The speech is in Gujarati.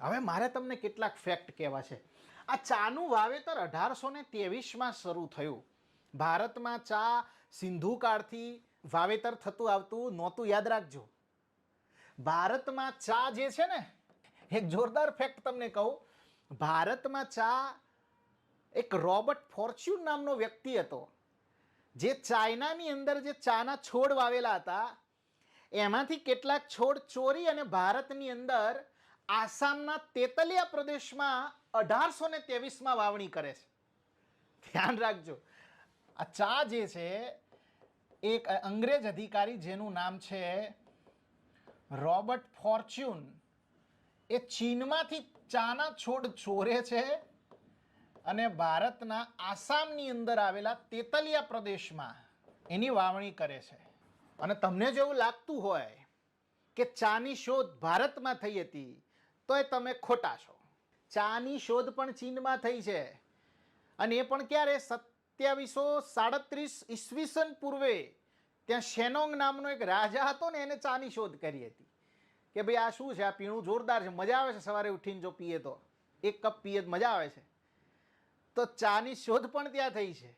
હવે મારે તમને કેટલાક ફેક્ટ કહેવા છે. આ ચાનું વાવેતર 1823માં શરૂ થયું. ભારતમાં ચા સિંધુ કાળથી વાવેતર થતું આવતું નહોતું, યાદ રાખજો. ભારતમાં ચા જે છે ને, એક જોરદાર ફેક્ટ તમને કહું, ભારતમાં ચા એક રોબર્ટ ફોર્ચ્યુન નામનો વ્યક્તિ હતો, જે ચાઇનાની અંદર જે ચાના છોડ વાવેલા હતા એમાંથી કેટલાક છોડ ચોરી અને ભારતની અંદર આસામના તેતલિયા પ્રદેશમાં 1823માં વાવણી કરે છે. ધ્યાન રાખજો. આ ચા જે છે, એક અંગ્રેજ અધિકારી જેનું નામ છે રોબર્ટ ફોર્ચ્યુન, એ ચીનમાંથી ચાના છોડ ચોરે છે અને ભારતના આસામની અંદર આવેલા તેતલિયા પ્રદેશમાં એની વાવણી કરે છે. અને તમને જો એવું લાગતું હોય કે ચાની શોધ ભારતમાં થઈ હતી તો એ તમે ખોટા છો. ચાની શોધ પણ ચીનમાં થઈ છે, અને એ પણ ક્યારે? 2737 ઈસવીસન પૂર્વે. ત્યાં શેનોંગ નામનો એક રાજા હતો ને, એને ચાની શોધ કરી હતી કે ભાઈ આ શું છે, આ પીણું જોરદાર છે, મજા આવે છે, સવારે ઉઠીને જો પીએ તો એક કપ પીએ મજા આવે છે. તો ચાની શોધ પણ ત્યાં થઈ છે.